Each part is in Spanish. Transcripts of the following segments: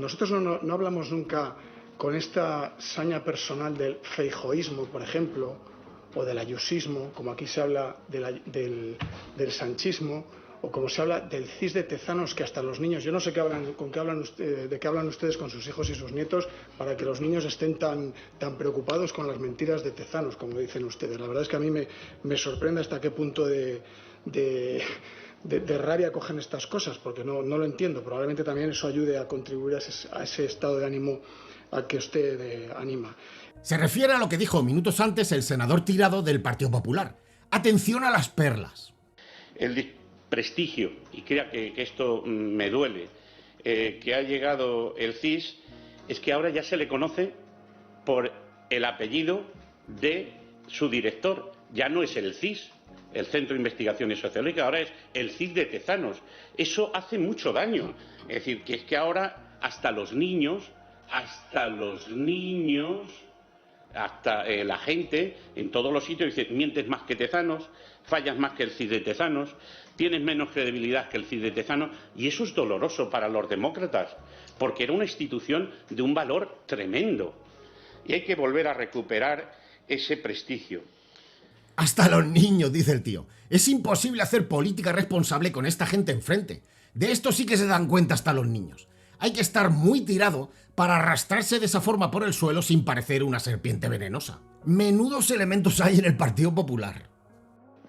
Nosotros no hablamos nunca con esta saña personal del feijóismo, por ejemplo, o del ayusismo, como aquí se habla del sanchismo, o como se habla del CIS de Tezanos, que hasta los niños, yo no sé de qué hablan ustedes con sus hijos y sus nietos para que los niños estén tan preocupados con las mentiras de Tezanos, como dicen ustedes. La verdad es que a mí me sorprende hasta qué punto de rabia cogen estas cosas, porque no lo entiendo. Probablemente también eso ayude a contribuir a ese estado de ánimo al que usted anima. Se refiere a lo que dijo minutos antes el senador Tirado del Partido Popular. Atención a las perlas. El prestigio, y crea que esto me duele, que ha llegado el CIS, es que ahora ya se le conoce por el apellido de su director. Ya no es el CIS, el Centro de Investigaciones Sociológicas, ahora es el CIS de Tezanos. Eso hace mucho daño. Es decir, que es que ahora hasta los niños, hasta la gente en todos los sitios dice: mientes más que Tezanos, fallas más que el CIS de Tezanos, tienes menos credibilidad que el CIS de Tezanos. Y eso es doloroso para los demócratas, porque era una institución de un valor tremendo. Y hay que volver a recuperar ese prestigio. Hasta los niños, dice el tío. Es imposible hacer política responsable con esta gente enfrente. De esto sí que se dan cuenta hasta los niños. Hay que estar muy tirado para arrastrarse de esa forma por el suelo sin parecer una serpiente venenosa. Menudos elementos hay en el Partido Popular.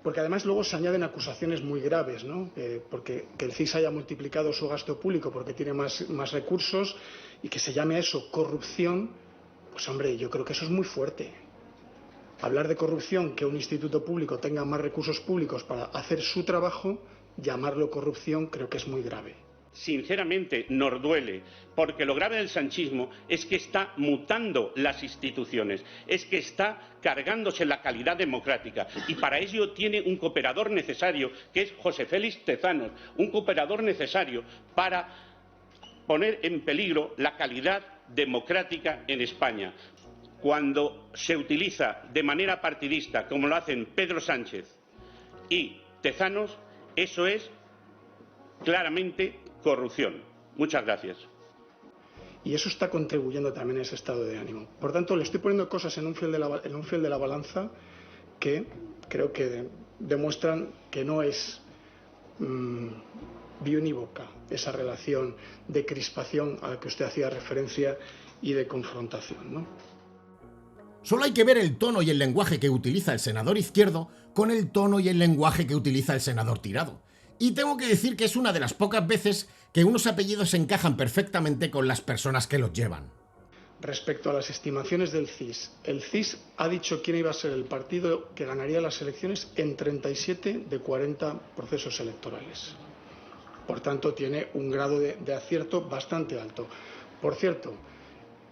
Porque además luego se añaden acusaciones muy graves, ¿no? Porque que el CIS haya multiplicado su gasto público porque tiene más recursos, y que se llame a eso corrupción, pues hombre, yo creo que eso es muy fuerte. Hablar de corrupción, que un instituto público tenga más recursos públicos para hacer su trabajo, llamarlo corrupción, creo que es muy grave. Sinceramente nos duele, porque lo grave del sanchismo es que está mutando las instituciones, es que está cargándose la calidad democrática, y para ello tiene un cooperador necesario, que es José Félix Tezanos, un cooperador necesario para poner en peligro la calidad democrática en España. Cuando se utiliza de manera partidista, como lo hacen Pedro Sánchez y Tezanos, eso es claramente corrupción. Muchas gracias. Y eso está contribuyendo también a ese estado de ánimo. Por tanto, le estoy poniendo cosas en un fiel de la balanza que creo que demuestran que no es biunívoca esa relación de crispación a la que usted hacía referencia y de confrontación, ¿no? Solo hay que ver el tono y el lenguaje que utiliza el senador Izquierdo con el tono y el lenguaje que utiliza el senador Tirado. Y tengo que decir que es una de las pocas veces que unos apellidos encajan perfectamente con las personas que los llevan. Respecto a las estimaciones del CIS, el CIS ha dicho quién iba a ser el partido que ganaría las elecciones en 37 de 40 procesos electorales. Por tanto, tiene un grado de acierto bastante alto. Por cierto,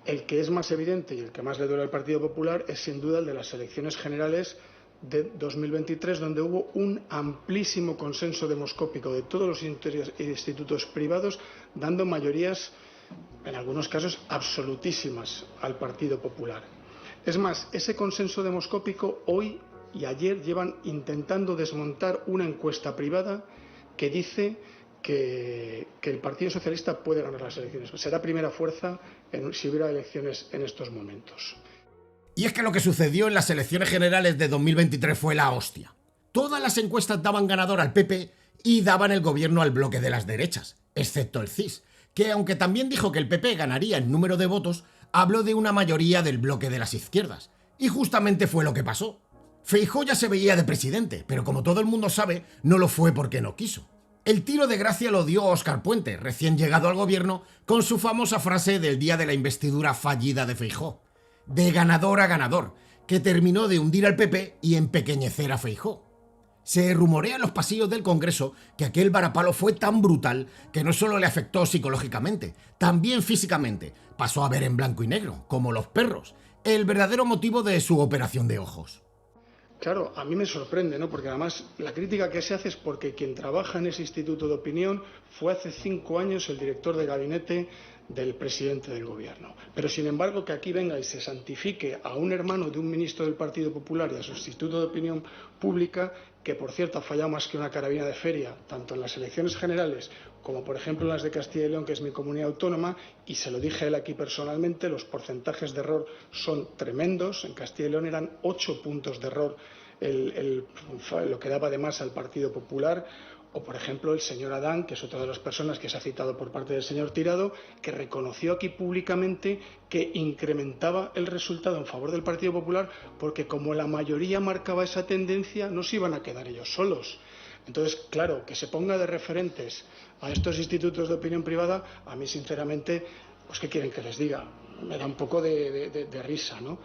el que es más evidente y el que más le duele al Partido Popular es sin duda el de las elecciones generales de 2023, donde hubo un amplísimo consenso demoscópico de todos los institutos privados, dando mayorías, en algunos casos, absolutísimas al Partido Popular. Es más, ese consenso demoscópico hoy y ayer llevan intentando desmontar una encuesta privada que dice que el Partido Socialista puede ganar las elecciones. Será primera fuerza si hubiera elecciones en estos momentos. Y es que lo que sucedió en las elecciones generales de 2023 fue la hostia. Todas las encuestas daban ganador al PP y daban el gobierno al bloque de las derechas, excepto el CIS, que aunque también dijo que el PP ganaría en número de votos, habló de una mayoría del bloque de las izquierdas. Y justamente fue lo que pasó. Feijóo ya se veía de presidente, pero como todo el mundo sabe, no lo fue porque no quiso. El tiro de gracia lo dio Óscar Puente, recién llegado al gobierno, con su famosa frase del día de la investidura fallida de Feijóo: de ganador a ganador, que terminó de hundir al PP y empequeñecer a Feijóo. Se rumorea en los pasillos del Congreso que aquel varapalo fue tan brutal que no solo le afectó psicológicamente, también físicamente. Pasó a ver en blanco y negro, como los perros, el verdadero motivo de su operación de ojos. Claro, a mí me sorprende, ¿no? Porque además la crítica que se hace es porque quien trabaja en ese instituto de opinión fue hace 5 años el director de gabinete del presidente del gobierno. Pero sin embargo que aquí venga y se santifique a un hermano de un ministro del Partido Popular y a su Instituto de Opinión Pública, que por cierto ha fallado más que una carabina de feria, tanto en las elecciones generales como por ejemplo en las de Castilla y León, que es mi comunidad autónoma, y se lo dije a él aquí personalmente, los porcentajes de error son tremendos. En Castilla y León eran 8 puntos de error lo que daba además al Partido Popular. O, por ejemplo, el señor Adán, que es otra de las personas que se ha citado por parte del señor Tirado, que reconoció aquí públicamente que incrementaba el resultado en favor del Partido Popular porque como la mayoría marcaba esa tendencia, no se iban a quedar ellos solos. Entonces, claro, que se ponga de referentes a estos institutos de opinión privada, a mí sinceramente, pues ¿qué quieren que les diga? Me da un poco de risa, ¿no?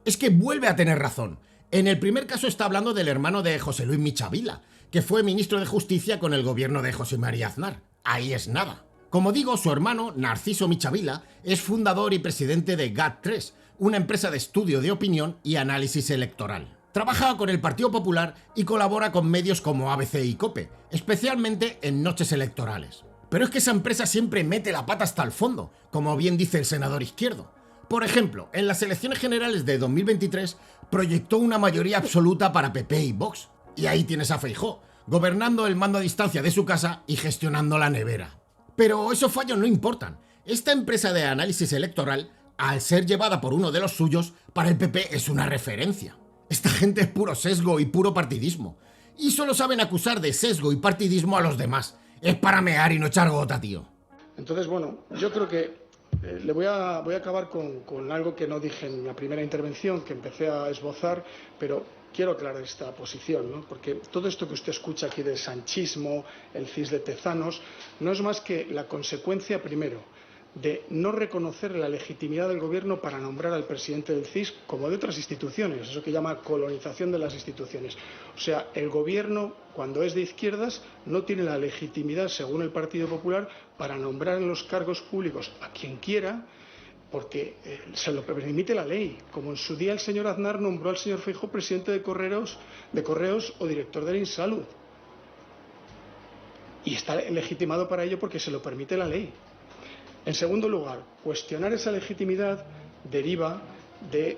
Es que vuelve a tener razón. En el primer caso está hablando del hermano de José Luis Michavila, que fue ministro de Justicia con el gobierno de José María Aznar. Ahí es nada. Como digo, su hermano, Narciso Michavila, es fundador y presidente de GAT3, una empresa de estudio de opinión y análisis electoral. Trabaja con el Partido Popular y colabora con medios como ABC y COPE, especialmente en noches electorales. Pero es que esa empresa siempre mete la pata hasta el fondo, como bien dice el senador Izquierdo. Por ejemplo, en las elecciones generales de 2023 proyectó una mayoría absoluta para PP y Vox. Y ahí tienes a Feijóo, gobernando el mando a distancia de su casa y gestionando la nevera. Pero esos fallos no importan. Esta empresa de análisis electoral, al ser llevada por uno de los suyos, para el PP es una referencia. Esta gente es puro sesgo y puro partidismo. Y solo saben acusar de sesgo y partidismo a los demás. Es para mear y no echar gota, tío. Entonces, bueno, yo creo que le voy a acabar con algo que no dije en la primera intervención, que empecé a esbozar, pero quiero aclarar esta posición, ¿no? Porque todo esto que usted escucha aquí del sanchismo, el CIS de Tezanos, no es más que la consecuencia, primero, de no reconocer la legitimidad del gobierno para nombrar al presidente del CIS como de otras instituciones, eso que llama colonización de las instituciones. O sea, el gobierno, cuando es de izquierdas, no tiene la legitimidad, según el Partido Popular, para nombrar en los cargos públicos a quien quiera, porque se lo permite la ley, como en su día el señor Aznar nombró al señor Feijóo presidente de Correos o director del Insalud. Y está legitimado para ello porque se lo permite la ley. En segundo lugar, cuestionar esa legitimidad deriva de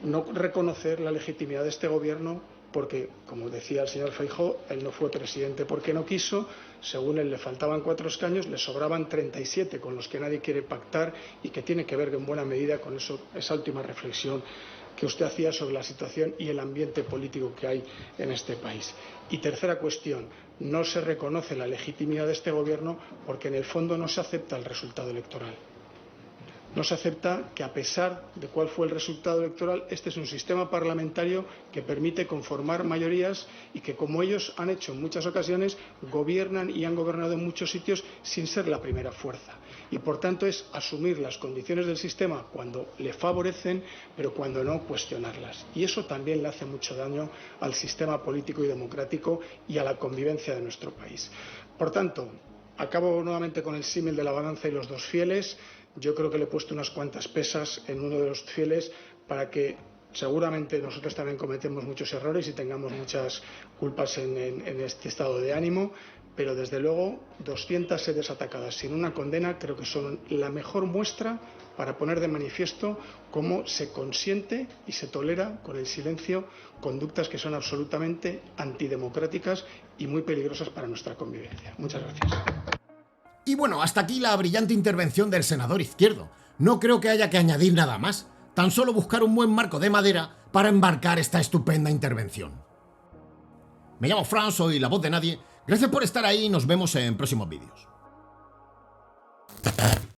no reconocer la legitimidad de este gobierno porque, como decía el señor Feijóo, él no fue presidente porque no quiso, según él le faltaban 4 escaños, le sobraban 37 con los que nadie quiere pactar y que tiene que ver en buena medida con esa última reflexión que usted hacía sobre la situación y el ambiente político que hay en este país. Y tercera cuestión, no se reconoce la legitimidad de este gobierno porque en el fondo no se acepta el resultado electoral. No se acepta que, a pesar de cuál fue el resultado electoral, este es un sistema parlamentario que permite conformar mayorías y que, como ellos han hecho en muchas ocasiones, gobiernan y han gobernado en muchos sitios sin ser la primera fuerza. Y, por tanto, es asumir las condiciones del sistema cuando le favorecen, pero cuando no, cuestionarlas. Y eso también le hace mucho daño al sistema político y democrático y a la convivencia de nuestro país. Por tanto, acabo nuevamente con el símil de la balanza y los dos fieles. Yo creo que le he puesto unas cuantas pesas en uno de los fieles para que seguramente nosotros también cometemos muchos errores y tengamos muchas culpas en este estado de ánimo, pero desde luego 200 sedes atacadas sin una condena creo que son la mejor muestra para poner de manifiesto cómo se consiente y se tolera con el silencio conductas que son absolutamente antidemocráticas y muy peligrosas para nuestra convivencia. Muchas gracias. Y bueno, hasta aquí la brillante intervención del senador Izquierdo. No creo que haya que añadir nada más, tan solo buscar un buen marco de madera para embarcar esta estupenda intervención. Me llamo Fran, soy la voz de nadie. Gracias por estar ahí y nos vemos en próximos vídeos.